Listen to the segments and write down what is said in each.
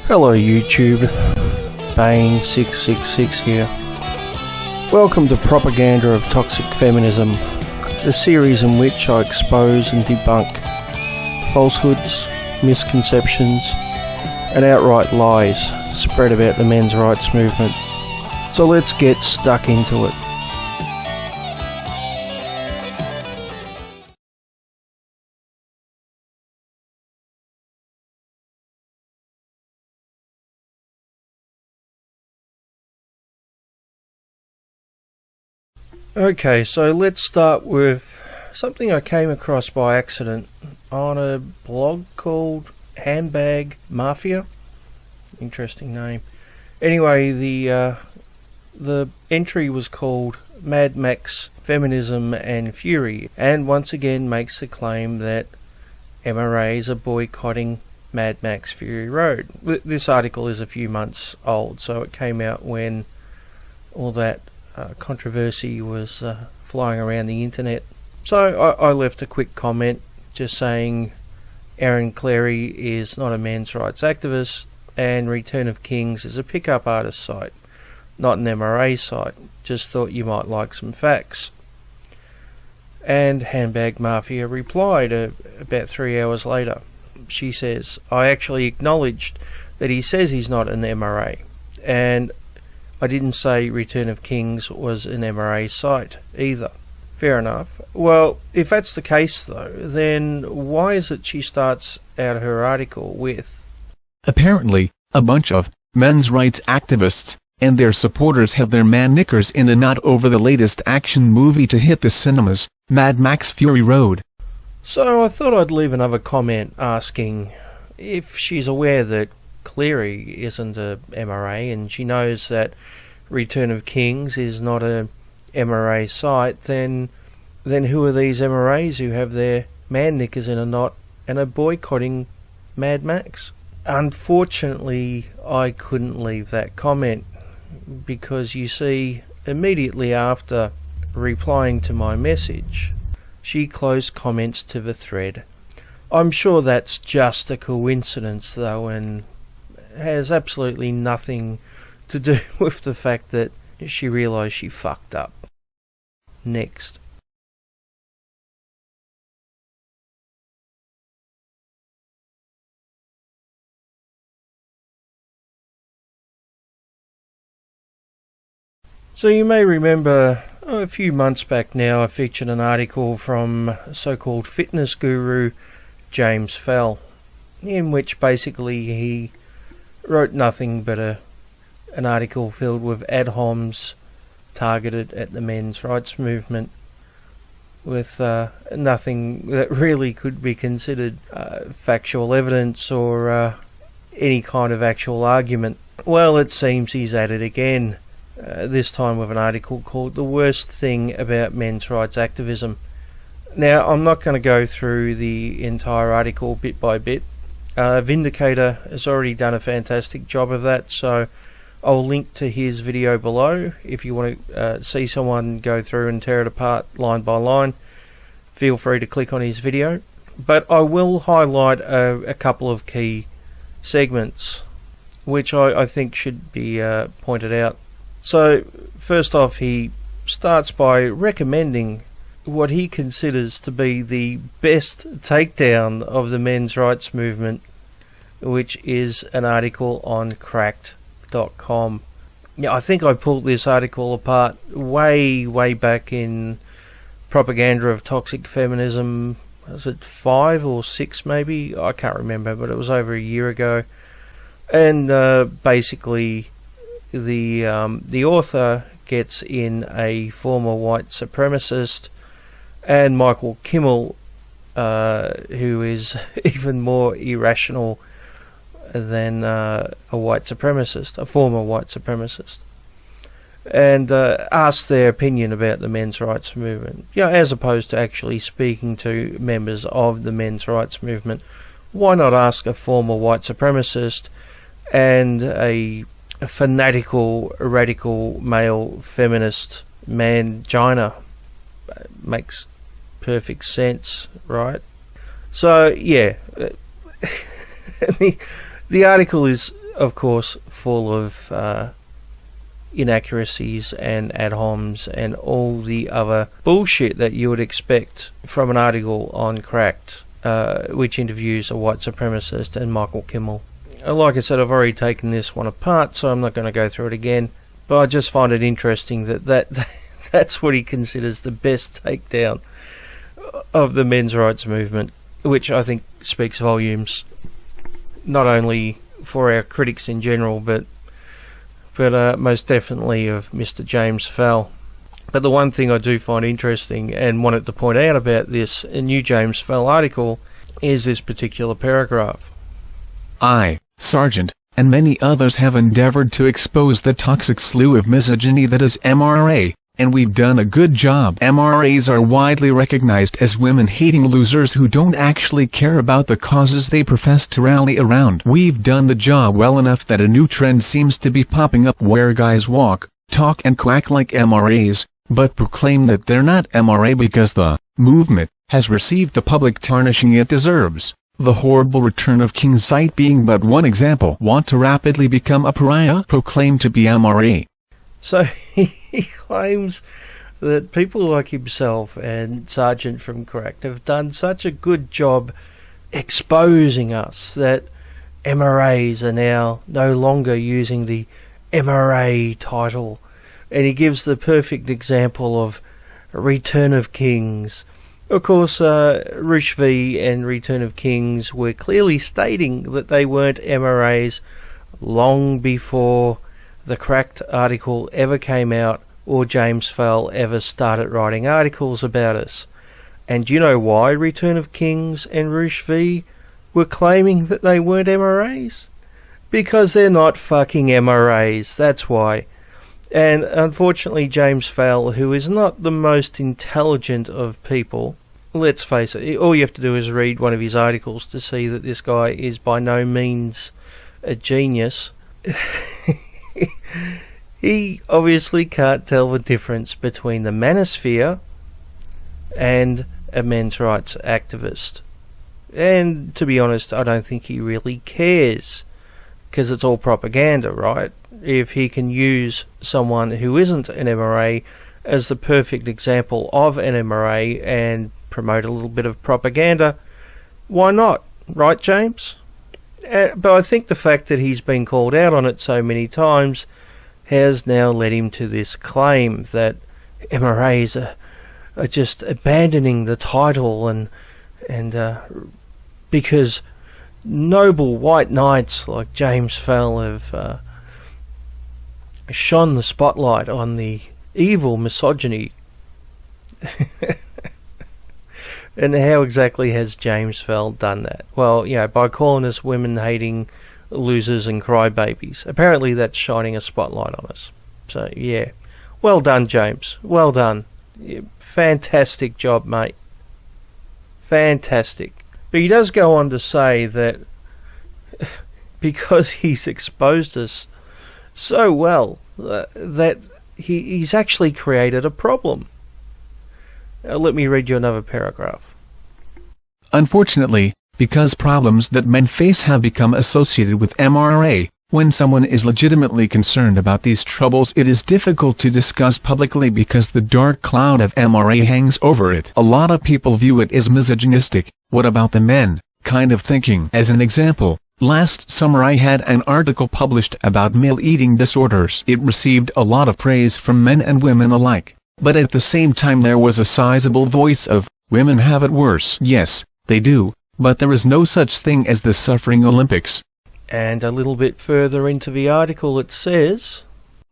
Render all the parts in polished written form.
Hello YouTube, Bane666 here. Welcome to Propaganda of Toxic Feminism, the series in which I expose and debunk falsehoods, misconceptions and outright lies spread about the men's rights movement. So let's get stuck into it. Okay, so let's start with something I came across by accident on a blog called Handbag Mafia. Interesting name. Anyway, the entry was called Mad Max Feminism and Fury, and once again makes the claim that MRAs are boycotting Mad Max Fury Road. This article is a few months old, so it came out when all that controversy was flying around the internet. So I left a quick comment just saying Erin Clary is not a men's rights activist and Return of Kings is a pickup artist site, not an MRA site. Just thought you might like some facts. And Handbag Mafia replied about 3 hours later. She says, I actually acknowledged that he says he's not an MRA, and I didn't say Return of Kings was an MRA site either. Fair enough. Well, if that's the case though, then why is it she starts out her article with, apparently, a bunch of men's rights activists and their supporters have their man knickers in a knot over the latest action movie to hit the cinemas, Mad Max Fury Road. So I thought I'd leave another comment asking if she's aware that Cleary isn't a MRA and she knows that Return of Kings is not a MRA site, then who are these MRAs who have their man knickers in a knot and are boycotting Mad Max? Unfortunately, I couldn't leave that comment because, you see, immediately after replying to my message, she closed comments to the thread. I'm sure that's just a coincidence though, and has absolutely nothing to do with the fact that she realised she fucked up. Next. So you may remember a few months back now I featured an article from so-called fitness guru James Fell, in which basically he wrote nothing but an article filled with ad homs targeted at the men's rights movement, with nothing that really could be considered factual evidence or any kind of actual argument. Well, it seems he's at it again, this time with an article called The Worst Thing About Men's Rights Activism. Now, I'm not going to go through the entire article bit by bit. Vindicator has already done a fantastic job of that, so I'll link to his video below. If you want to see someone go through and tear it apart line by line, feel free to click on his video. But I will highlight a couple of key segments which I think should be pointed out. So first off, he starts by recommending what he considers to be the best takedown of the men's rights movement, which is an article on Cracked.com. Yeah, I think I pulled this article apart way back in Propaganda of Toxic Feminism. Was it 5 or 6 maybe? I can't remember, but it was over a year ago. And basically the author gets in a former white supremacist and Michael Kimmel, who is even more irrational than a white supremacist, a former white supremacist, and asks their opinion about the men's rights movement. Yeah, as opposed to actually speaking to members of the men's rights movement, why not ask a former white supremacist and a fanatical, radical male feminist mangina? Makes perfect sense, right? So yeah, the article is of course full of inaccuracies and ad homs and all the other bullshit that you would expect from an article on Cracked, which interviews a white supremacist and Michael Kimmel. Like I said, I've already taken this one apart, so I'm not going to go through it again, but I just find it interesting that's what he considers the best takedown of the men's rights movement, which I think speaks volumes, not only for our critics in general, but most definitely of Mr. James Fell. But the one thing I do find interesting and wanted to point out about this new James Fell article is this particular paragraph. I, Sargent, and many others have endeavored to expose the toxic slew of misogyny that is MRA, and we've done a good job. MRAs are widely recognized as women-hating losers who don't actually care about the causes they profess to rally around. We've done the job well enough that a new trend seems to be popping up where guys walk, talk and quack like MRAs, but proclaim that they're not MRA because the movement has received the public tarnishing it deserves. The horrible return of King Sight being but one example. Want to rapidly become a pariah? Proclaim to be MRA. So he claims that people like himself and Sargent from Cracked have done such a good job exposing us that MRAs are now no longer using the MRA title. And he gives the perfect example of Return of Kings. Of course, Roosh V and Return of Kings were clearly stating that they weren't MRAs long before the Cracked article ever came out or James Fell ever started writing articles about us. And do you know why Return of Kings and Roosh V were claiming that they weren't MRAs? Because they're not fucking MRAs, that's why. And unfortunately James Fell, who is not the most intelligent of people, let's face it, all you have to do is read one of his articles to see that this guy is by no means a genius. He obviously can't tell the difference between the manosphere and a men's rights activist. And to be honest, I don't think he really cares, because it's all propaganda, right? If he can use someone who isn't an MRA as the perfect example of an MRA and promote a little bit of propaganda, why not? Right, James? But I think the fact that he's been called out on it so many times has now led him to this claim that MRAs are just abandoning the title and because noble white knights like James Fell have shone the spotlight on the evil misogyny. And how exactly has James Fell done that? Well, by calling us women-hating losers and crybabies. Apparently that's shining a spotlight on us. So, yeah. Well done, James. Well done. Fantastic job, mate. Fantastic. But he does go on to say that because he's exposed us so well, that he's actually created a problem. Let me read you another paragraph. Unfortunately, because problems that men face have become associated with MRA, when someone is legitimately concerned about these troubles it is difficult to discuss publicly because the dark cloud of MRA hangs over it. A lot of people view it as misogynistic, what about the men, kind of thinking. As an example, last summer I had an article published about male eating disorders. It received a lot of praise from men and women alike. But at the same time there was a sizable voice of, women have it worse. Yes, they do, but there is no such thing as the Suffering Olympics. And a little bit further into the article it says,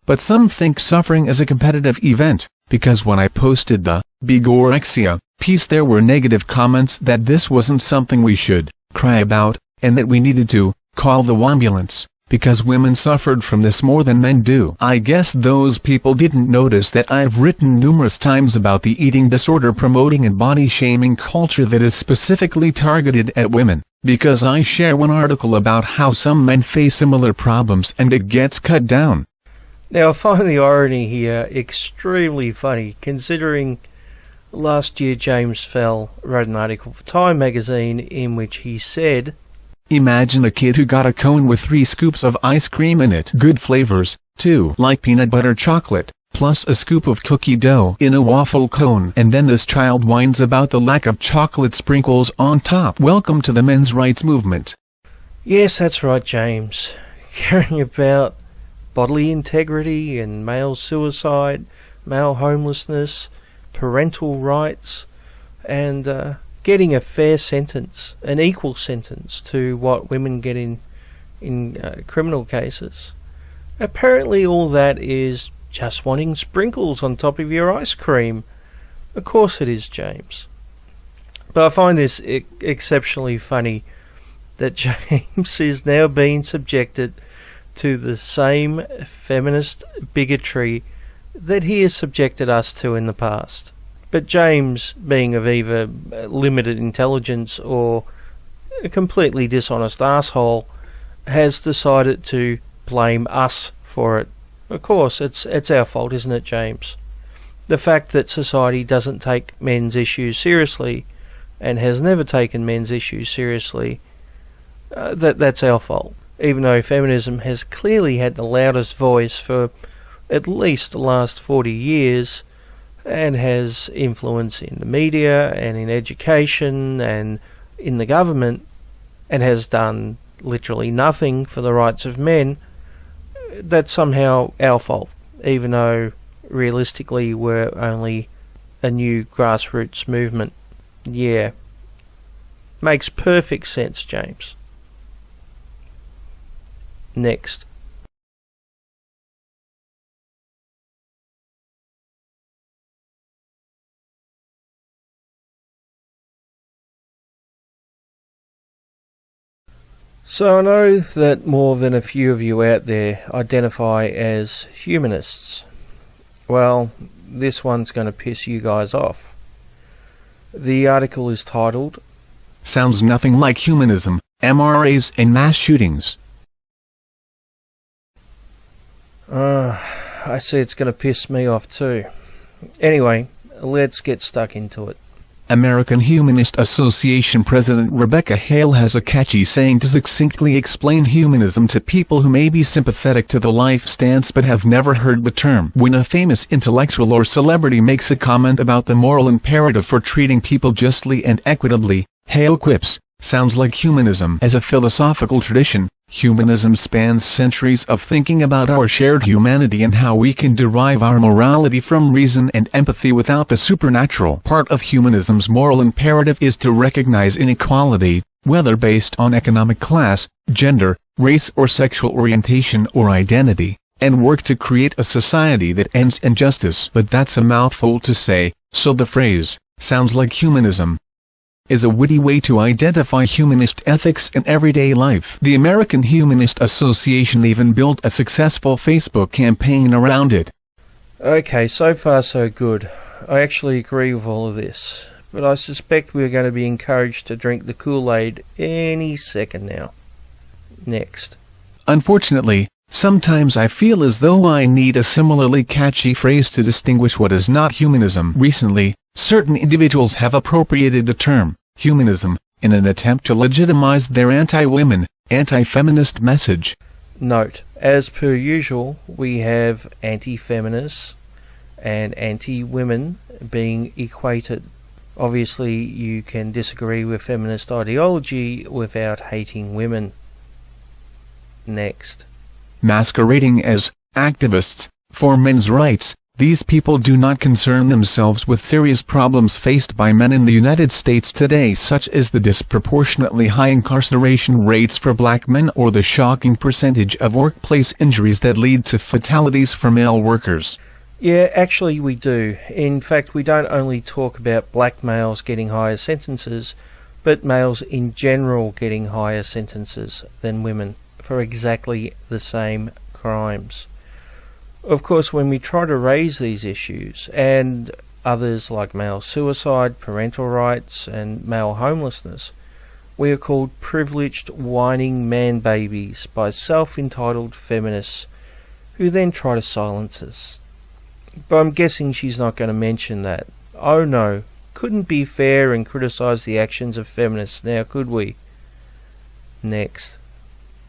but some think suffering is a competitive event, because when I posted the Bigorexia piece there were negative comments that this wasn't something we should cry about, and that we needed to call the ambulance, because women suffered from this more than men do. I guess those people didn't notice that I've written numerous times about the eating disorder promoting and body shaming culture that is specifically targeted at women, because I share one article about how some men face similar problems and it gets cut down. Now I find the irony here extremely funny, considering last year James Fell wrote an article for Time magazine in which he said Imagine a kid who got a cone with 3 scoops of ice cream in it. Good flavors, too, like peanut butter chocolate, plus a scoop of cookie dough in a waffle cone. And then this child whines about the lack of chocolate sprinkles on top. Welcome to the men's rights movement. Yes, that's right, James. Caring about bodily integrity and male suicide, male homelessness, parental rights, and getting a fair sentence, an equal sentence to what women get in criminal cases. Apparently all that is just wanting sprinkles on top of your ice cream. Of course it is, James. But I find this exceptionally funny that James is now being subjected to the same feminist bigotry that he has subjected us to in the past. But James, being of either limited intelligence or a completely dishonest asshole, has decided to blame us for it. Of course, it's our fault, isn't it, James? The fact that society doesn't take men's issues seriously, and has never taken men's issues seriously, that's our fault. Even though feminism has clearly had the loudest voice for at least the last 40 years, and has influence in the media and in education and in the government, and has done literally nothing for the rights of men, that's somehow our fault, even though realistically we're only a new grassroots movement. Yeah. Makes perfect sense, James. Next. So I know that more than a few of you out there identify as humanists. Well, this one's going to piss you guys off. The article is titled, Sounds nothing like humanism, MRAs and mass shootings. I see it's going to piss me off too. Anyway, let's get stuck into it. American Humanist Association President Rebecca Hale has a catchy saying to succinctly explain humanism to people who may be sympathetic to the life stance but have never heard the term. When a famous intellectual or celebrity makes a comment about the moral imperative for treating people justly and equitably, Hale quips, sounds like humanism. As a philosophical tradition, humanism spans centuries of thinking about our shared humanity and how we can derive our morality from reason and empathy without the supernatural. Part of humanism's moral imperative is to recognize inequality, whether based on economic class, gender, race or sexual orientation or identity, and work to create a society that ends injustice. But that's a mouthful to say, so the phrase, sounds like humanism, is a witty way to identify humanist ethics in everyday life. The American Humanist Association even built a successful Facebook campaign around it. Okay, so far so good. I actually agree with all of this, but I suspect we're going to be encouraged to drink the Kool-Aid any second now. Next. Unfortunately, sometimes I feel as though I need a similarly catchy phrase to distinguish what is not humanism. Recently, certain individuals have appropriated the term, humanism, in an attempt to legitimize their anti-women, anti-feminist message. Note, as per usual, we have anti-feminists and anti-women being equated. Obviously, you can disagree with feminist ideology without hating women. Next. Masquerading as activists for men's rights, these people do not concern themselves with serious problems faced by men in the United States today, such as the disproportionately high incarceration rates for black men or the shocking percentage of workplace injuries that lead to fatalities for male workers. Yeah, actually we do. In fact, we don't only talk about black males getting higher sentences, but males in general getting higher sentences than women for exactly the same crimes. Of course, when we try to raise these issues, and others like male suicide, parental rights, and male homelessness, we are called privileged whining man-babies by self-entitled feminists, who then try to silence us. But I'm guessing she's not going to mention that. Oh no, couldn't be fair and criticise the actions of feminists now, could we? Next.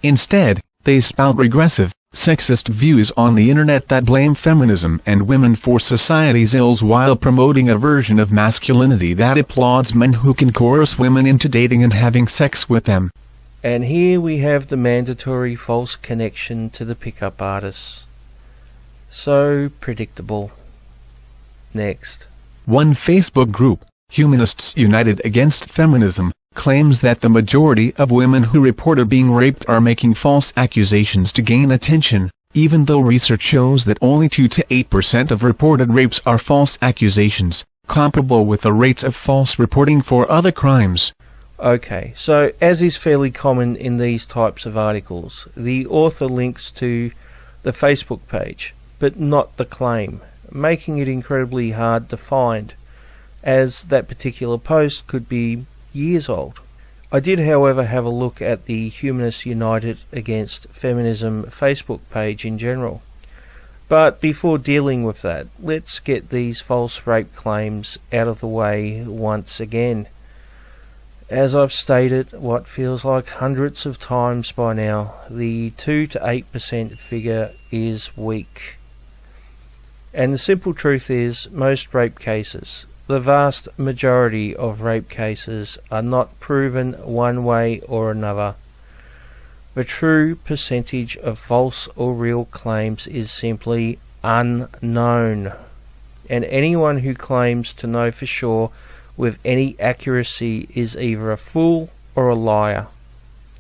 Instead, they spout regressive, sexist views on the internet that blame feminism and women for society's ills while promoting a version of masculinity that applauds men who can coerce women into dating and having sex with them. And here we have the mandatory false connection to the pickup artists. So predictable. Next. One Facebook group, Humanists United Against Feminism, claims that the majority of women who reported being raped are making false accusations to gain attention, even though research shows that only 2 to 8% of reported rapes are false accusations, comparable with the rates of false reporting for other crimes. Okay, so as is fairly common in these types of articles, the author links to the Facebook page, but not the claim, making it incredibly hard to find, as that particular post could be years old. I did, however, have a look at the Humanists United Against Feminism Facebook page in general. But before dealing with that, let's get these false rape claims out of the way once again. As I've stated what feels like hundreds of times by now, the 2 to 8% figure is weak. And the simple truth is, most rape cases, the vast majority of rape cases, are not proven one way or another. The true percentage of false or real claims is simply unknown, and anyone who claims to know for sure with any accuracy is either a fool or a liar.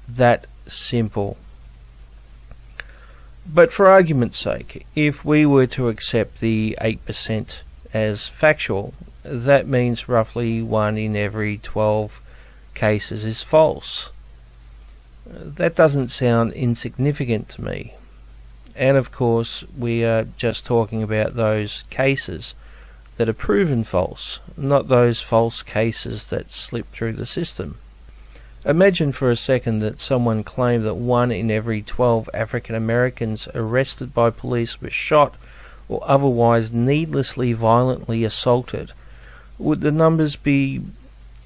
That simple. But for argument's sake, if we were to accept the 8% as factual, that means roughly 1 in every 12 cases is false. That doesn't sound insignificant to me. And of course, we are just talking about those cases that are proven false, not those false cases that slip through the system. Imagine for a second that someone claimed that 1 in every 12 African Americans arrested by police was shot or otherwise needlessly violently assaulted. Would the numbers be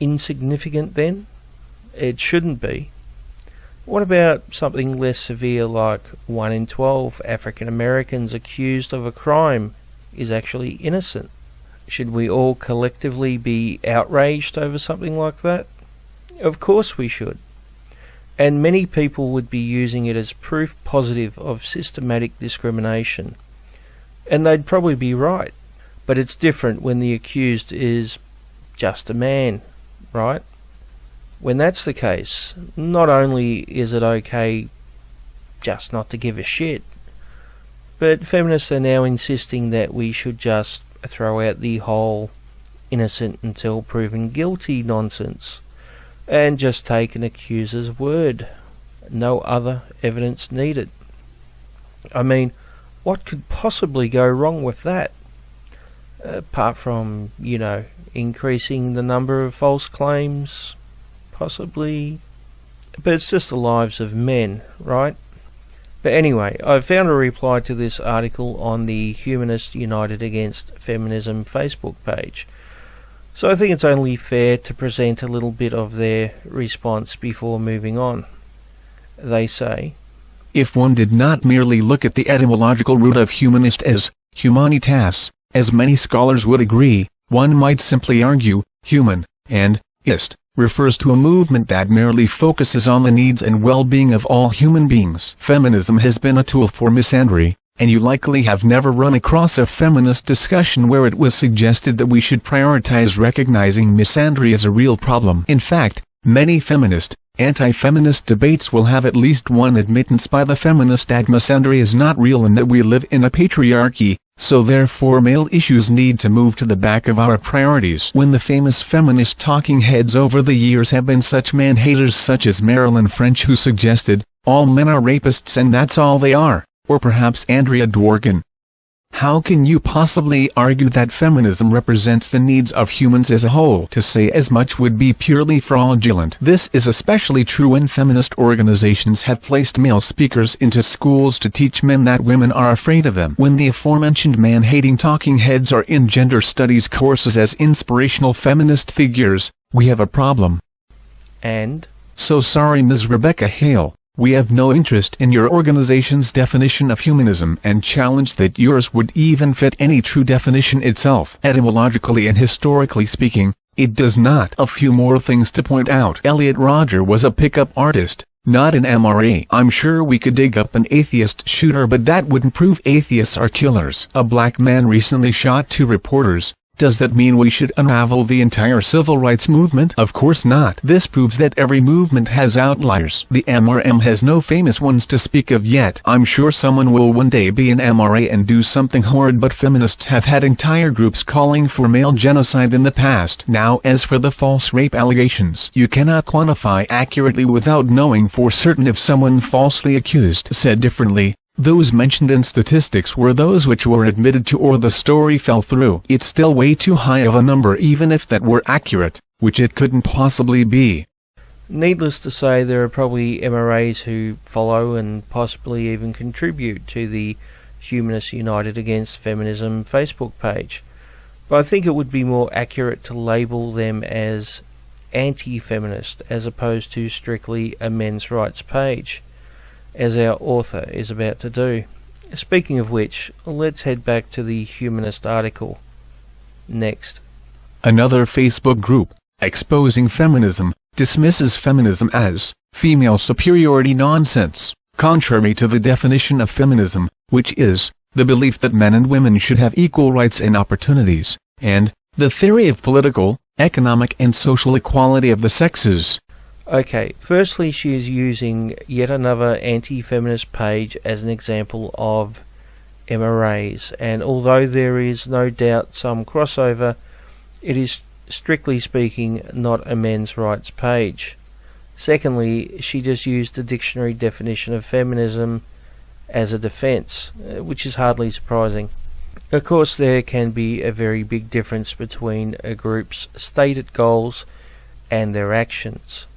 insignificant then? It shouldn't be. What about something less severe like 1 in 12 African Americans accused of a crime is actually innocent? Should we all collectively be outraged over something like that? Of course we should. And many people would be using it as proof positive of systematic discrimination. And they'd probably be right. But it's different when the accused is just a man, right? When that's the case, not only is it okay just not to give a shit, but feminists are now insisting that we should just throw out the whole innocent until proven guilty nonsense and just take an accuser's word. No other evidence needed. I mean, what could possibly go wrong with that? Apart from, increasing the number of false claims, possibly. But it's just the lives of men, right? But anyway, I've found a reply to this article on the Humanists United Against Feminism Facebook page. So I think it's only fair to present a little bit of their response before moving on. They say, if one did not merely look at the etymological root of humanist as humanitas, as many scholars would agree, one might simply argue, human, and ist, refers to a movement that merely focuses on the needs and well-being of all human beings. Feminism has been a tool for misandry, and you likely have never run across a feminist discussion where it was suggested that we should prioritize recognizing misandry as a real problem. In fact, many feminist, anti-feminist debates will have at least one admittance by the feminist that misandry is not real and that we live in a patriarchy, so therefore male issues need to move to the back of our priorities. When the famous feminist talking heads over the years have been such man-haters such as Marilyn French, who suggested, all men are rapists and that's all they are, or perhaps Andrea Dworkin. How can you possibly argue that feminism represents the needs of humans as a whole? To say as much would be purely fraudulent. This is especially true when feminist organizations have placed male speakers into schools to teach men that women are afraid of them. When the aforementioned man-hating talking heads are in gender studies courses as inspirational feminist figures, we have a problem. And So sorry Ms. Rebecca Hale, we have no interest in your organization's definition of humanism and challenge that yours would even fit any true definition itself. Etymologically and historically speaking, it does not. A few more things to point out. Elliot Rodger was a pickup artist, not an MRA. I'm sure we could dig up an atheist shooter, but that wouldn't prove atheists are killers. A black man recently shot 2 reporters. Does that mean we should unravel the entire civil rights movement? Of course not. This proves that every movement has outliers. The MRM has no famous ones to speak of yet. I'm sure someone will one day be an MRA and do something horrid, but feminists have had entire groups calling for male genocide in the past. Now, as for the false rape allegations, you cannot quantify accurately without knowing for certain if someone falsely accused. Said differently, those mentioned in statistics were those which were admitted to or the story fell through. It's still way too high of a number even if that were accurate, which it couldn't possibly be. Needless to say, there are probably MRAs who follow and possibly even contribute to the Humanists United Against Feminism Facebook page, but I think it would be more accurate to label them as anti-feminist as opposed to strictly a men's rights page, as our author is about to do. Speaking of which, let's head back to the Humanist article. Next. Another Facebook group, Exposing Feminism, dismisses feminism as female superiority nonsense, contrary to the definition of feminism, which is the belief that men and women should have equal rights and opportunities, and the theory of political, economic and social equality of the sexes. Okay, firstly she is using yet another anti-feminist page as an example of MRAs, and although there is no doubt some crossover, it is strictly speaking not a men's rights page. Secondly, she just used the dictionary definition of feminism as a defence, which is hardly surprising. Of course, there can be a very big difference between a group's stated goals and their actions,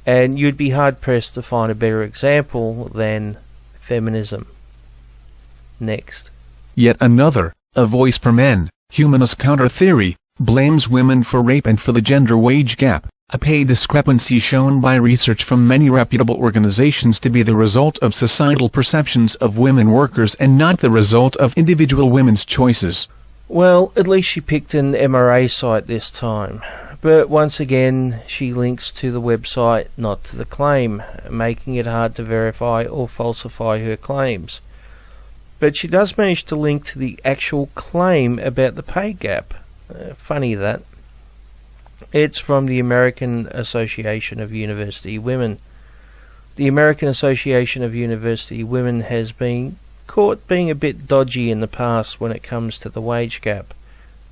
and you'd be hard-pressed to find a better example than feminism. Next. Yet another, A Voice for Men, humanist counter-theory, blames women for rape and for the gender wage gap, a pay discrepancy shown by research from many reputable organizations to be the result of societal perceptions of women workers and not the result of individual women's choices. Well, at least she picked an MRA site this time. But once again, she links to the website, not to the claim, making it hard to verify or falsify her claims. But she does manage to link to the actual claim about the pay gap. Funny that. It's from the American Association of University Women. The American Association of University Women has been caught being a bit dodgy in the past when it comes to the wage gap.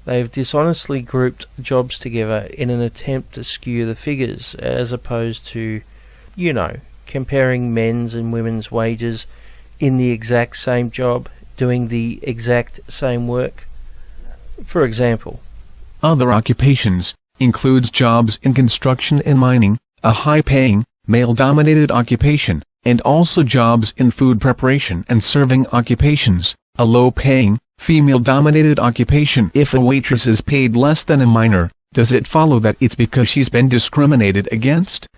They've dishonestly grouped jobs together in an attempt to skew the figures, as opposed to, comparing men's and women's wages in the exact same job, doing the exact same work. For example, other occupations includes jobs in construction and mining, a high-paying, male-dominated occupation, and also jobs in food preparation and serving occupations, a low-paying, female-dominated occupation. If a waitress is paid less than a miner, does it follow that it's because she's been discriminated against?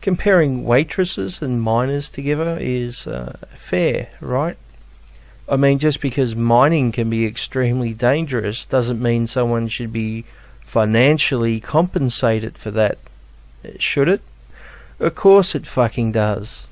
Comparing waitresses and miners together is fair, right? I mean, just because mining can be extremely dangerous doesn't mean someone should be financially compensated for that, should it? Of course it fucking does.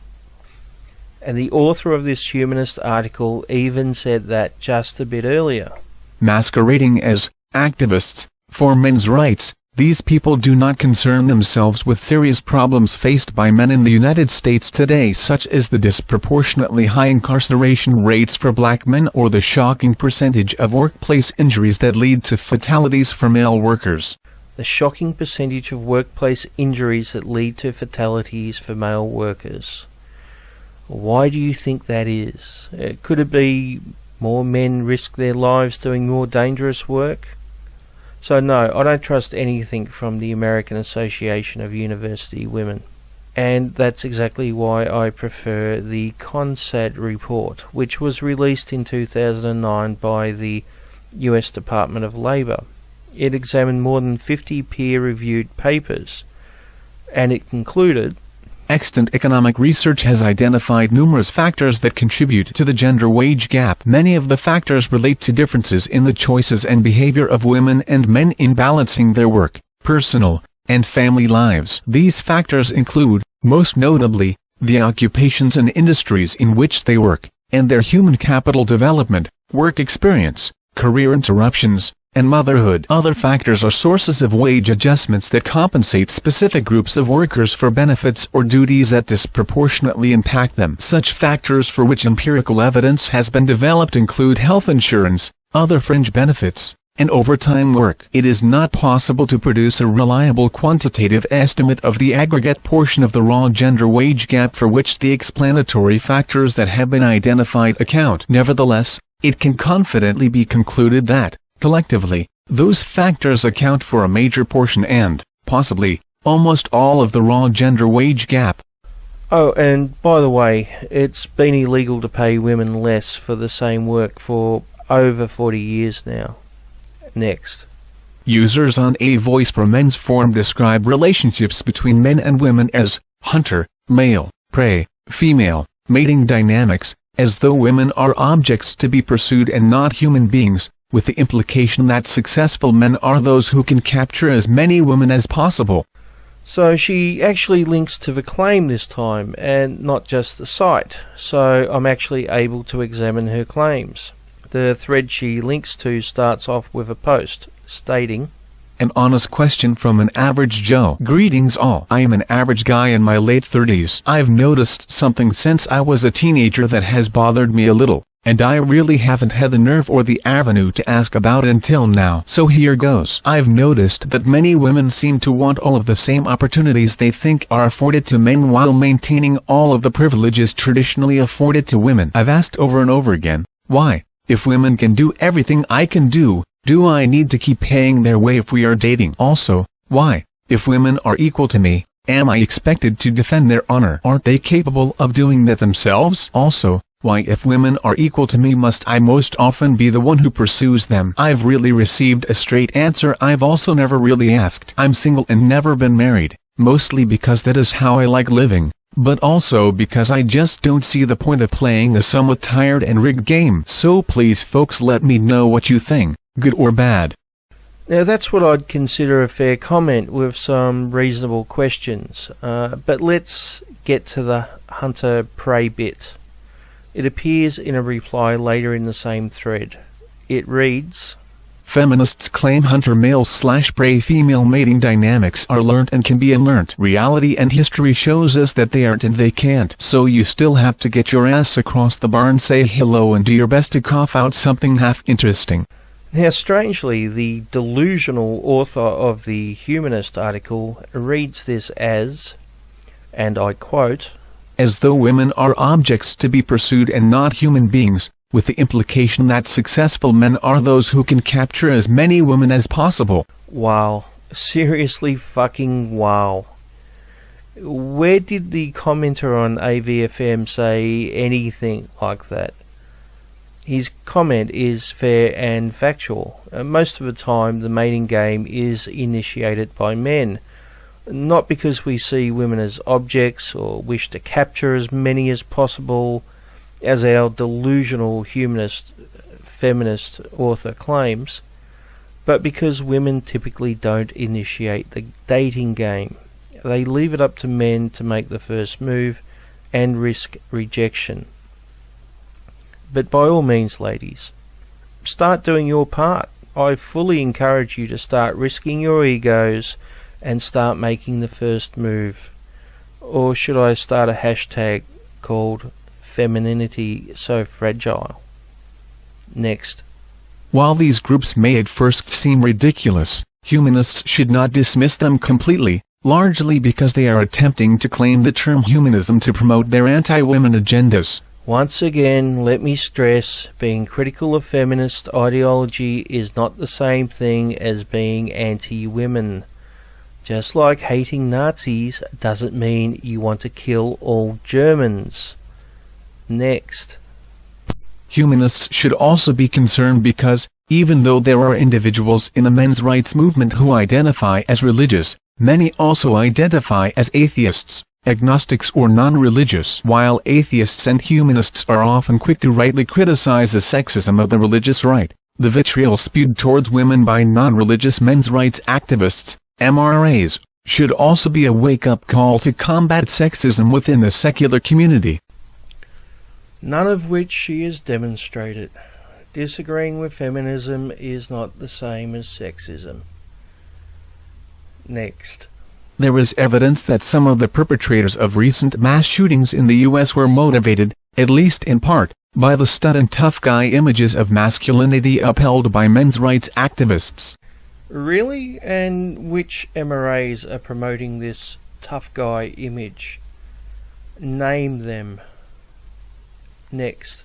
And the author of this humanist article even said that just a bit earlier. Masquerading as activists for men's rights, these people do not concern themselves with serious problems faced by men in the United States today, such as the disproportionately high incarceration rates for black men or the shocking percentage of workplace injuries that lead to fatalities for male workers. The shocking percentage of workplace injuries that lead to fatalities for male workers. Why do you think that is? Could it be more men risk their lives doing more dangerous work? So no, I don't trust anything from the American Association of University Women. And that's exactly why I prefer the CONSAD report, which was released in 2009 by the US Department of Labor. It examined more than 50 peer-reviewed papers, and it concluded Extant economic research has identified numerous factors that contribute to the gender wage gap. Many of the factors relate to differences in the choices and behavior of women and men in balancing their work, personal, and family lives. These factors include, most notably, the occupations and industries in which they work, and their human capital development, work experience, career interruptions, and motherhood. Other factors are sources of wage adjustments that compensate specific groups of workers for benefits or duties that disproportionately impact them. Such factors for which empirical evidence has been developed include health insurance, other fringe benefits, and overtime work. It is not possible to produce a reliable quantitative estimate of the aggregate portion of the raw gender wage gap for which the explanatory factors that have been identified account. Nevertheless, it can confidently be concluded that, collectively, those factors account for a major portion and, possibly, almost all of the raw gender wage gap. Oh, and by the way, it's been illegal to pay women less for the same work for over 40 years now. Next. Users on A Voice for Men's forum describe relationships between men and women as hunter, male, prey, female, mating dynamics, as though women are objects to be pursued and not human beings, with the implication that successful men are those who can capture as many women as possible. So she actually links to the claim this time, and not just the site, so I'm actually able to examine her claims. The thread she links to starts off with a post, stating, "An honest question from an average Joe. Greetings all. I am an average guy in my late 30s. I've noticed something since I was a teenager that has bothered me a little, and I really haven't had the nerve or the avenue to ask about it until now. So here goes. I've noticed that many women seem to want all of the same opportunities they think are afforded to men while maintaining all of the privileges traditionally afforded to women. I've asked over and over again, why, if women can do everything I can do I need to keep paying their way if we are dating? Also, why, if women are equal to me, am I expected to defend their honor? Aren't they capable of doing that themselves? Also, why, if women are equal to me, must I most often be the one who pursues them?" I've really received a straight answer I've also never really asked. I'm single and never been married, mostly because that is how I like living, but also because I just don't see the point of playing a somewhat tired and rigged game. So please folks, let me know what you think, good or bad. Now that's what I'd consider a fair comment with some reasonable questions, but let's get to the hunter-prey bit. It appears in a reply later in the same thread. It reads, "Feminists claim hunter male/prey female mating dynamics are learnt and can be unlearnt. Reality and history shows us that they aren't and they can't. So you still have to get your ass across the bar and say hello and do your best to cough out something half interesting." Now strangely, the delusional author of the Humanist article reads this as, and I quote, "As though women are objects to be pursued and not human beings, with the implication that successful men are those who can capture as many women as possible." Wow. Seriously fucking wow. Where did the commenter on AVFM say anything like that? His comment is fair and factual. Most of the time the mating game is initiated by men, not because we see women as objects or wish to capture as many as possible, as our delusional humanist feminist author claims, but because women typically don't initiate the dating game. They leave it up to men to make the first move and risk rejection. But by all means, ladies, start doing your part. I fully encourage you to start risking your egos and start making the first move. Or should I start a hashtag called "Femininity So Fragile"? Next. While these groups may at first seem ridiculous, humanists should not dismiss them completely, largely because they are attempting to claim the term humanism to promote their anti-women agendas. Once again, let me stress, being critical of feminist ideology is not the same thing as being anti-women. Just like hating Nazis doesn't mean you want to kill all Germans. Next. Humanists should also be concerned because, even though there are individuals in the men's rights movement who identify as religious, many also identify as atheists. agnostics or non-religious, while atheists and humanists are often quick to rightly criticize the sexism of the religious right. The vitriol spewed towards women by non-religious men's rights activists, MRAs, should also be a wake-up call to combat sexism within the secular community. None of which she has demonstrated. Disagreeing with feminism is not the same as sexism. Next. There is evidence that some of the perpetrators of recent mass shootings in the U.S. were motivated, at least in part, by the stud and tough guy images of masculinity upheld by men's rights activists. Really? And which MRAs are promoting this tough guy image? Name them. Next.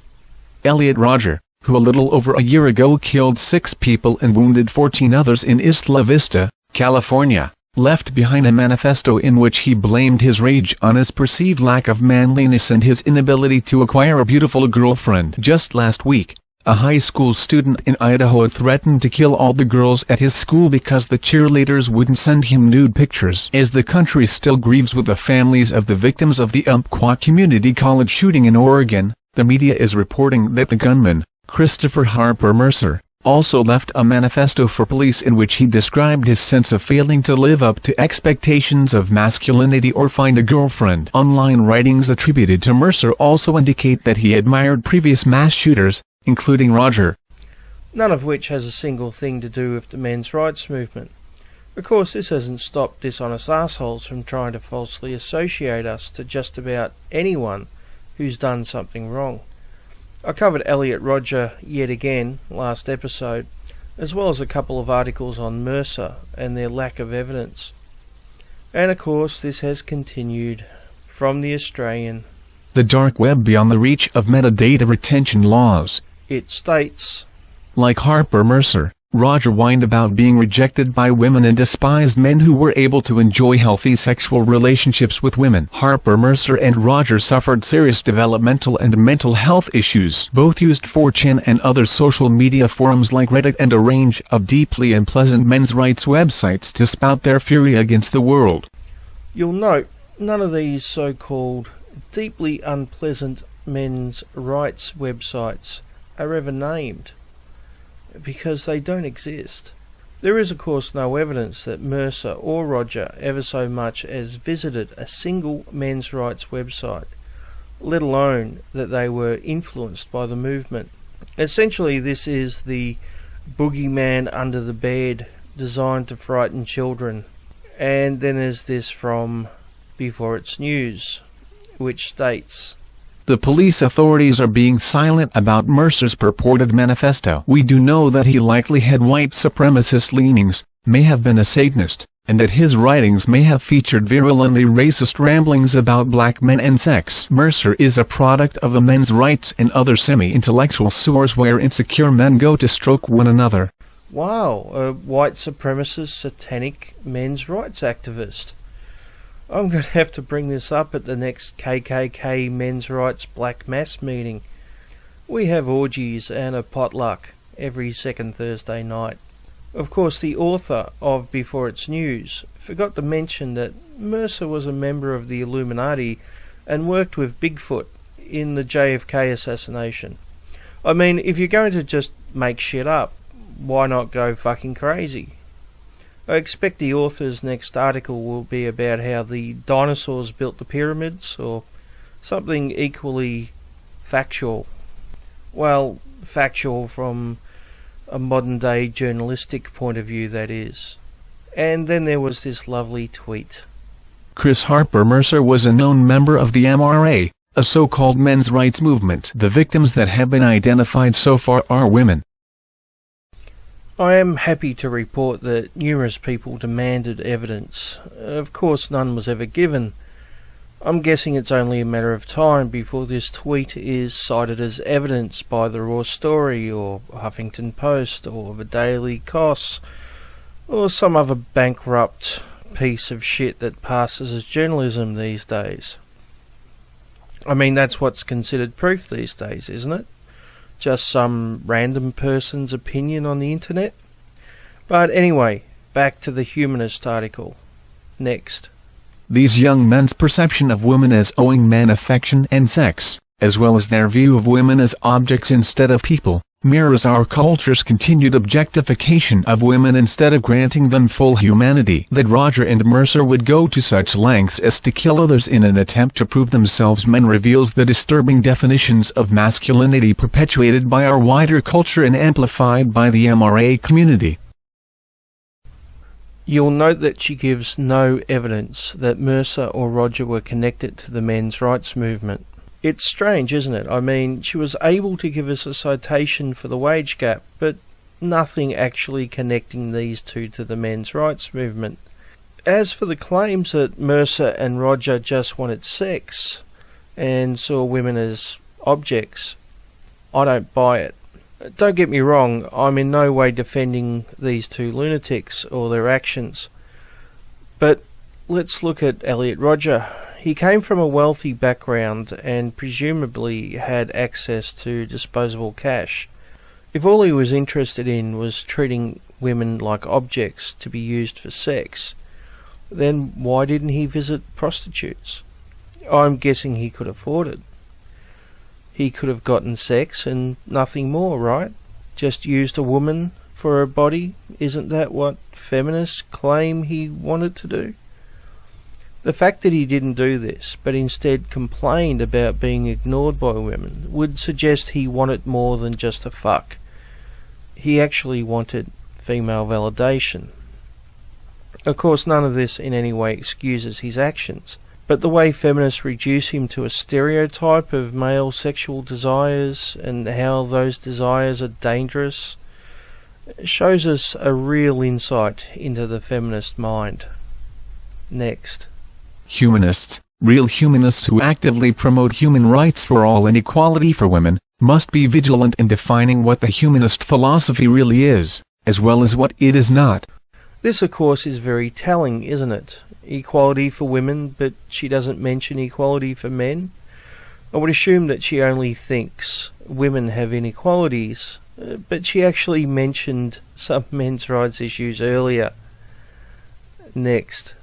Elliot Rodger, who a little over a year ago killed 6 people and wounded 14 others in Isla Vista, California, left behind a manifesto in which he blamed his rage on his perceived lack of manliness and his inability to acquire a beautiful girlfriend. Just last week, a high school student in Idaho threatened to kill all the girls at his school because the cheerleaders wouldn't send him nude pictures. As the country still grieves with the families of the victims of the Umpqua Community College shooting in Oregon, the media is reporting that the gunman, Christopher Harper Mercer, also left a manifesto for police in which he described his sense of failing to live up to expectations of masculinity or find a girlfriend. Online writings attributed to Mercer also indicate that he admired previous mass shooters, including Rodger. None of which has a single thing to do with the men's rights movement. Of course, this hasn't stopped dishonest assholes from trying to falsely associate us to just about anyone who's done something wrong. I covered Elliot Rodger yet again last episode, as well as a couple of articles on Mercer and their lack of evidence. And of course this has continued from The Australian. The dark web beyond the reach of metadata retention laws. It states, like Harper Mercer, Rodger whined about being rejected by women and despised men who were able to enjoy healthy sexual relationships with women. Harper Mercer and Rodger suffered serious developmental and mental health issues. Both used 4chan and other social media forums like Reddit and a range of deeply unpleasant men's rights websites to spout their fury against the world. You'll note none of these so-called deeply unpleasant men's rights websites are ever named, because they don't exist. There is of course no evidence that Mercer or Rodger ever so much as visited a single men's rights website, let alone that they were influenced by the movement. Essentially this is the boogeyman under the bed designed to frighten children. And then there's this from Before It's News, which states, the police authorities are being silent about Mercer's purported manifesto. We do know that he likely had white supremacist leanings, may have been a Satanist, and that his writings may have featured virulently racist ramblings about black men and sex. Mercer is a product of the men's rights and other semi-intellectual sewers where insecure men go to stroke one another. Wow, a white supremacist satanic men's rights activist. I'm going to have to bring this up at the next KKK Men's Rights Black Mass meeting. We have orgies and a potluck every second Thursday night. Of course, the author of Before It's News forgot to mention that Mercer was a member of the Illuminati and worked with Bigfoot in the JFK assassination. I mean, if you're going to just make shit up, why not go fucking crazy? I expect the author's next article will be about how the dinosaurs built the pyramids, or something equally factual. Well, factual from a modern day journalistic point of view, that is. And then there was this lovely tweet. Chris Harper Mercer was a known member of the MRA, a so-called men's rights movement. The victims that have been identified so far are women. I am happy to report that numerous people demanded evidence. Of course none was ever given. I'm guessing it's only a matter of time before this tweet is cited as evidence by the Raw Story or Huffington Post or the Daily Kos or some other bankrupt piece of shit that passes as journalism these days. I mean, that's what's considered proof these days, isn't it? Just some random person's opinion on the internet? But anyway, back to the Humanist article. Next. These young men's perception of women as owing men affection and sex, as well as their view of women as objects instead of people, mirrors our culture's continued objectification of women instead of granting them full humanity. That Roger and Mercer would go to such lengths as to kill others in an attempt to prove themselves men reveals the disturbing definitions of masculinity perpetuated by our wider culture and amplified by the MRA community. You'll note that she gives no evidence that Mercer or Roger were connected to the men's rights movement. It's strange, isn't it? I mean, she was able to give us a citation for the wage gap, but nothing actually connecting these two to the men's rights movement. As for the claims that Mercer and Roger just wanted sex and saw women as objects, I don't buy it. Don't get me wrong, I'm in no way defending these two lunatics or their actions. But let's look at Elliot Rodger. He came from a wealthy background and presumably had access to disposable cash. If all he was interested in was treating women like objects to be used for sex, then why didn't he visit prostitutes? I'm guessing he could afford it. He could have gotten sex and nothing more, right? Just used a woman for her body. Isn't that what feminists claim he wanted to do? The fact that he didn't do this, but instead complained about being ignored by women, would suggest he wanted more than just a fuck. He actually wanted female validation. Of course, none of this in any way excuses his actions, but the way feminists reduce him to a stereotype of male sexual desires and how those desires are dangerous shows us a real insight into the feminist mind. Next. Humanists, real humanists who actively promote human rights for all and equality for women, must be vigilant in defining what the humanist philosophy really is, as well as what it is not. This, of course, is very telling, isn't it? Equality for women, but she doesn't mention equality for men. I would assume that she only thinks women have inequalities, but she actually mentioned some men's rights issues earlier. Next.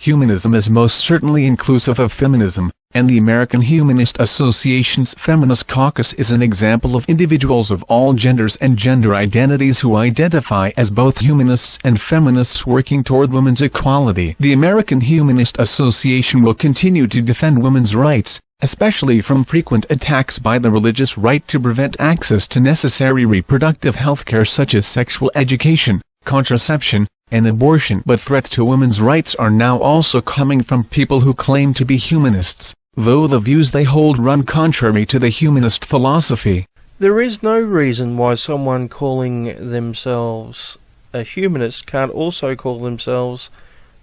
Humanism is most certainly inclusive of feminism, and the American Humanist Association's Feminist Caucus is an example of individuals of all genders and gender identities who identify as both humanists and feminists working toward women's equality. The American Humanist Association will continue to defend women's rights, especially from frequent attacks by the religious right to prevent access to necessary reproductive health care such as sexual education, contraception, and abortion. But threats to women's rights are now also coming from people who claim to be humanists, though the views they hold run contrary to the humanist philosophy. There is no reason why someone calling themselves a humanist can't also call themselves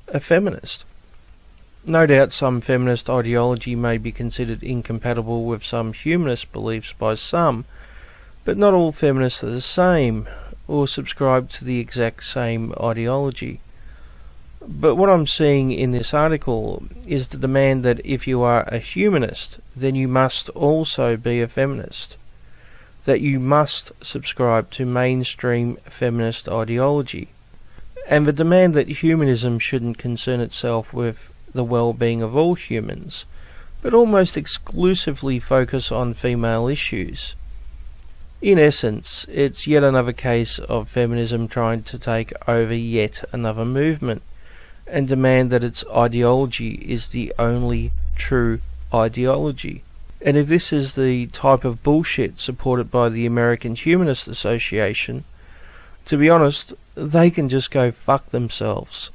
a feminist. No doubt some feminist ideology may be considered incompatible with some humanist beliefs by some, but not all feminists are the same, or subscribe to the exact same ideology. But what I'm seeing in this article is the demand that if you are a humanist, then you must also be a feminist. That you must subscribe to mainstream feminist ideology. And the demand that humanism shouldn't concern itself with the well-being of all humans, but almost exclusively focus on female issues. In essence, it's yet another case of feminism trying to take over yet another movement, and demand that its ideology is the only true ideology. And if this is the type of bullshit supported by the American Humanist Association, to be honest, they can just go fuck themselves.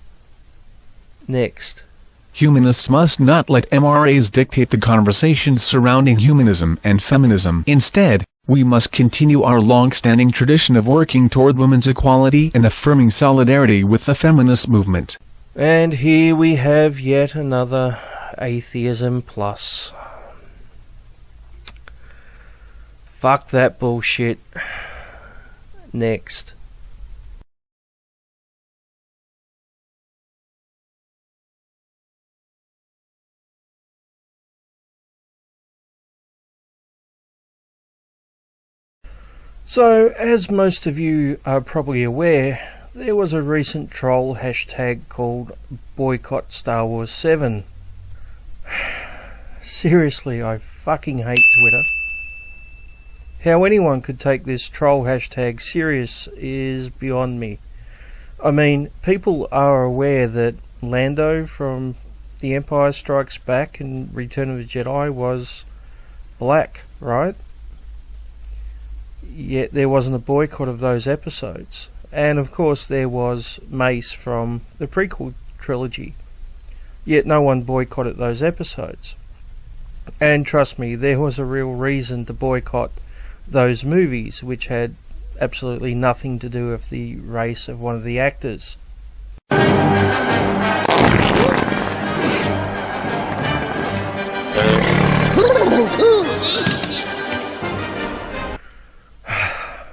Next. Humanists must not let MRAs dictate the conversations surrounding humanism and feminism. Instead, we must continue our long-standing tradition of working toward women's equality and affirming solidarity with the feminist movement. And here we have yet another atheism plus. Fuck that bullshit. Next. So, as most of you are probably aware, there was a recent troll hashtag called Boycott Star Wars 7. Seriously, I fucking hate Twitter. How anyone could take this troll hashtag serious is beyond me. I mean, people are aware that Lando from The Empire Strikes Back and Return of the Jedi was black, right? Yet there wasn't a boycott of those episodes. And of course there was Mace from the prequel trilogy. Yet no one boycotted those episodes. And trust me, there was a real reason to boycott those movies, which had absolutely nothing to do with the race of one of the actors.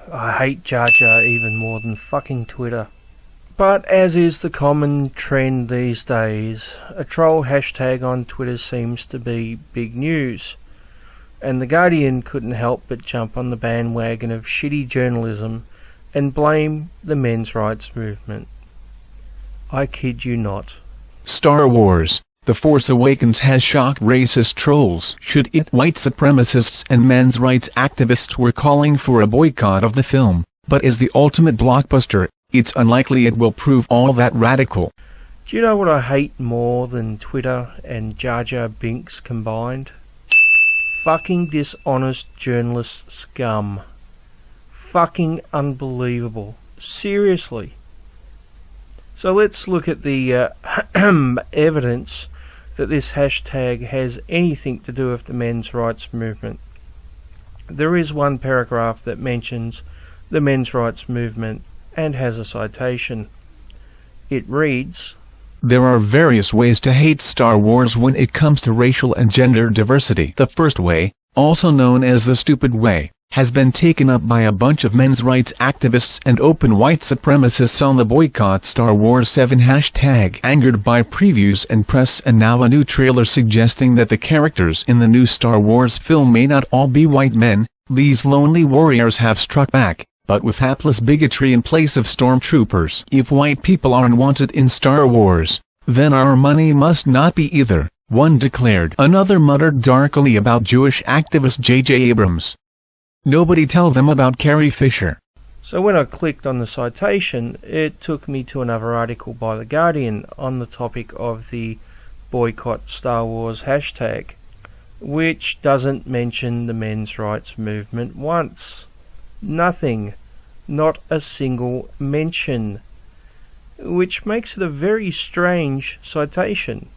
I hate Jar Jar even more than fucking Twitter. But as is the common trend these days, a troll hashtag on Twitter seems to be big news. And The Guardian couldn't help but jump on the bandwagon of shitty journalism and blame the men's rights movement. I kid you not. Star Wars: The Force Awakens has shocked racist trolls. Should it? White supremacists and men's rights activists were calling for a boycott of the film, but as the ultimate blockbuster, it's unlikely it will prove all that radical. Do you know what I hate more than Twitter and Jar Jar Binks combined? Fucking dishonest journalist scum. Fucking unbelievable. Seriously. So let's look at the evidence that this hashtag has anything to do with the men's rights movement. There is one paragraph that mentions the men's rights movement and has a citation. It reads, "There are various ways to hate Star Wars when it comes to racial and gender diversity. The first way, also known as the stupid way, has been taken up by a bunch of men's rights activists and open white supremacists on the Boycott Star Wars 7 hashtag, angered by previews and press and now a new trailer suggesting that the characters in the new Star Wars film may not all be white men. These lonely warriors have struck back, but with hapless bigotry in place of stormtroopers. If white people are unwanted in Star Wars, then our money must not be either," one declared. Another muttered darkly about Jewish activist J.J. Abrams. "Nobody tell them about Carrie Fisher." So when I clicked on the citation, it took me to another article by The Guardian on the topic of the Boycott Star Wars hashtag, which doesn't mention the men's rights movement once. Nothing. Not a single mention. Which makes it a very strange citation.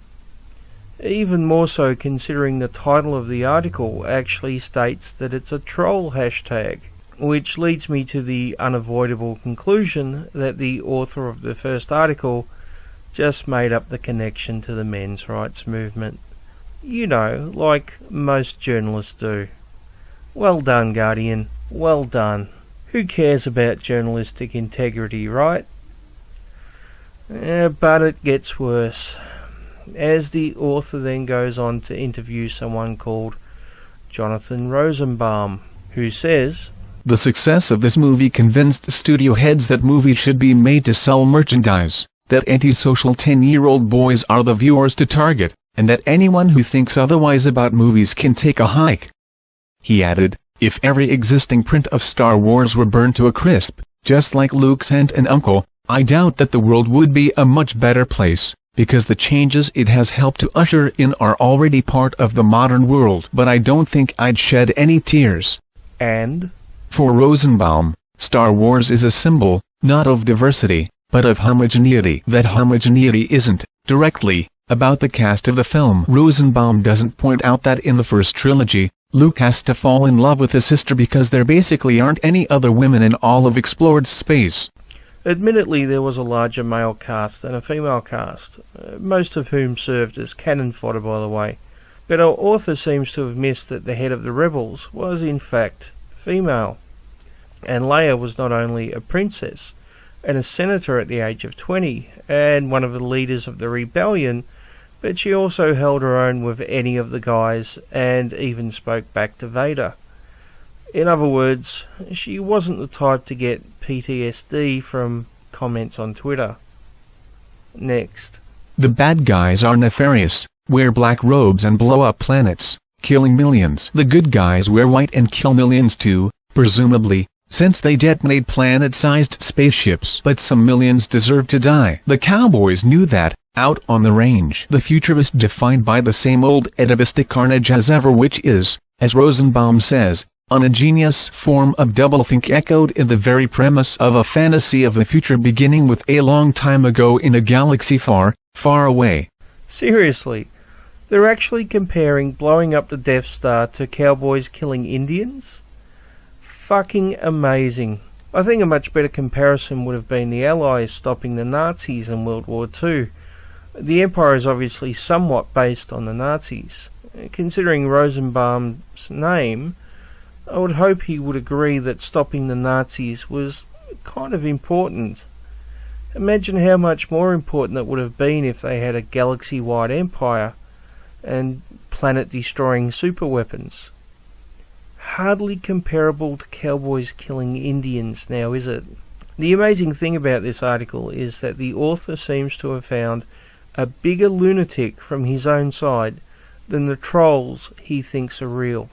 Even more so considering the title of the article actually states that it's a troll hashtag, which leads me to the unavoidable conclusion that the author of the first article just made up the connection to the men's rights movement. You know, like most journalists do. Well done, Guardian. Well done. Who cares about journalistic integrity, right? But it gets worse, as the author then goes on to interview someone called Jonathan Rosenbaum, who says, "The success of this movie convinced studio heads that movies should be made to sell merchandise, that antisocial 10-year-old boys are the viewers to target, and that anyone who thinks otherwise about movies can take a hike." He added, "If every existing print of Star Wars were burned to a crisp, just like Luke's aunt and uncle, I doubt that the world would be a much better place, because the changes it has helped to usher in are already part of the modern world. But I don't think I'd shed any tears." And for Rosenbaum, Star Wars is a symbol, not of diversity, but of homogeneity. That homogeneity isn't, directly, about the cast of the film. Rosenbaum doesn't point out that in the first trilogy, Luke has to fall in love with his sister because there basically aren't any other women in all of explored space. Admittedly, there was a larger male cast than a female cast, most of whom served as cannon fodder, by the way. But our author seems to have missed that the head of the rebels was in fact female. And Leia was not only a princess and a senator at the age of 20 and one of the leaders of the rebellion, but she also held her own with any of the guys and even spoke back to Vader. In other words, she wasn't the type to get PTSD from comments on Twitter. Next. "The bad guys are nefarious, wear black robes and blow up planets, killing millions. The good guys wear white and kill millions too, presumably, since they detonate planet-sized spaceships. But some millions deserve to die. The cowboys knew that, out on the range. The future is defined by the same old atavistic carnage as ever, which is, as Rosenbaum says, an ingenious form of doublethink echoed in the very premise of a fantasy of the future beginning with a long time ago in a galaxy far, far away. Seriously, they're actually comparing blowing up the Death Star to cowboys killing Indians? Fucking amazing. I think a much better comparison would have been the Allies stopping the Nazis in World War II. The Empire is obviously somewhat based on the Nazis. Considering Rosenbaum's name, I would hope he would agree that stopping the Nazis was kind of important. Imagine how much more important it would have been if they had a galaxy-wide empire and planet-destroying superweapons. Hardly comparable to cowboys killing Indians now, is it? The amazing thing about this article is that the author seems to have found a bigger lunatic from his own side than the trolls he thinks are real.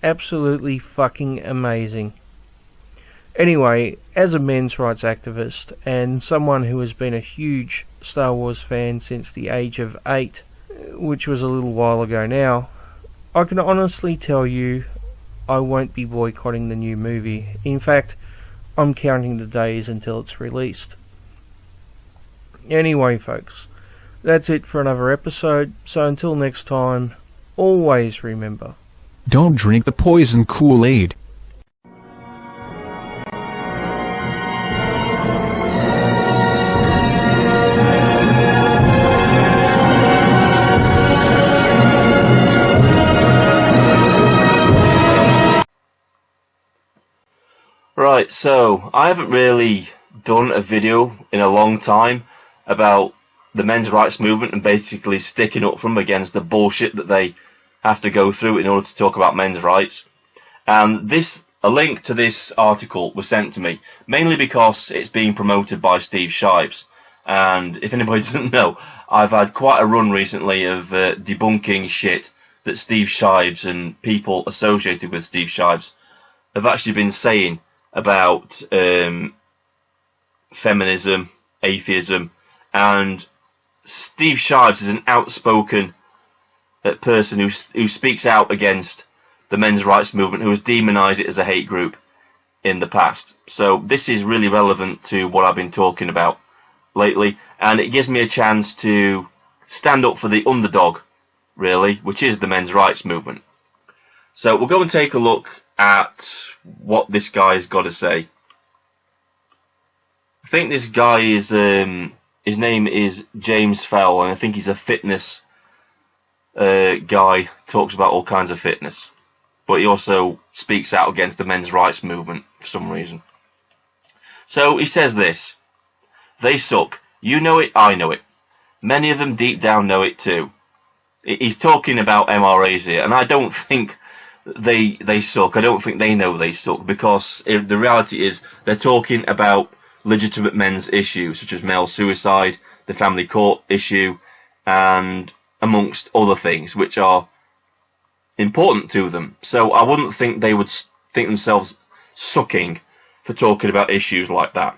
Absolutely fucking amazing. Anyway, as a men's rights activist and someone who has been a huge Star Wars fan since the age of 8, which was a little while ago now, I can honestly tell you I won't be boycotting the new movie. In fact, I'm counting the days until it's released. Anyway, folks, that's it for another episode, so until next time, always remember, don't drink the poison Kool-Aid. Right, so I haven't really done a video in a long time about the men's rights movement and basically sticking up for them against the bullshit that they have to go through in order to talk about men's rights. And a link to this article was sent to me, mainly because it's being promoted by Steve Shives. And if anybody doesn't know, I've had quite a run recently of debunking shit that Steve Shives and people associated with Steve Shives have actually been saying about feminism, atheism, and Steve Shives is an outspoken person who speaks out against the men's rights movement, who has demonized it as a hate group in the past. So this is really relevant to what I've been talking about lately, and it gives me a chance to stand up for the underdog, really, which is the men's rights movement. So we'll go and take a look at what this guy's got to say. I think this guy is his name is James Fell, and I think he's a fitness guy, talks about all kinds of fitness, but he also speaks out against the men's rights movement for some reason. So he says this: they suck. You know it, I know it. Many of them deep down know it too. He's talking about MRAs here, and I don't think they suck. I don't think they know they suck, because the reality is they're talking about legitimate men's issues such as male suicide, the family court issue, and amongst other things which are important to them. So I wouldn't think they would think themselves sucking for talking about issues like that.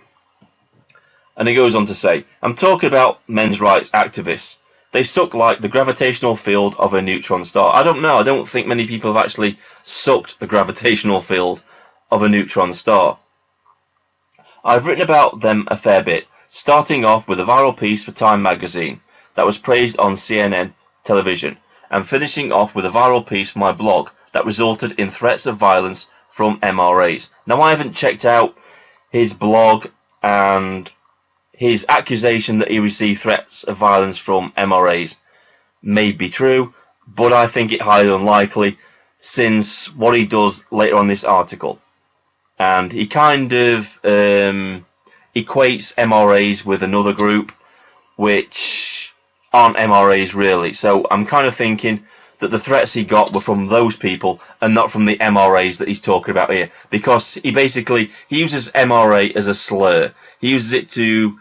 And he goes on to say, I'm talking about men's rights activists. They suck like the gravitational field of a neutron star. I don't know. I don't think many people have actually sucked the gravitational field of a neutron star. I've written about them a fair bit, starting off with a viral piece for Time magazine that was praised on CNN television, and finishing off with a viral piece for my blog that resulted in threats of violence from MRAs. Now, I haven't checked out his blog, and his accusation that he received threats of violence from MRAs may be true, but I think it highly unlikely, since what he does later on this article. And he kind of equates MRAs with another group, which aren't MRAs really. So I'm kind of thinking that the threats he got were from those people and not from the MRAs that he's talking about here, because he uses MRA as a slur. He uses it to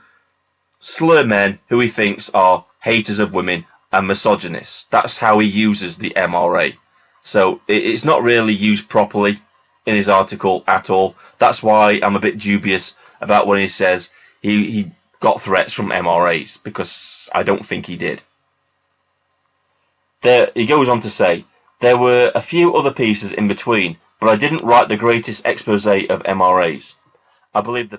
slur men who he thinks are haters of women, and misogynist. That's how he uses the MRA. So it's not really used properly in his article at all. That's why I'm a bit dubious about when he says he got threats from MRAs, because I don't think he did. He goes on to say, there were a few other pieces in between, but I didn't write the greatest expose of MRAs. I believe the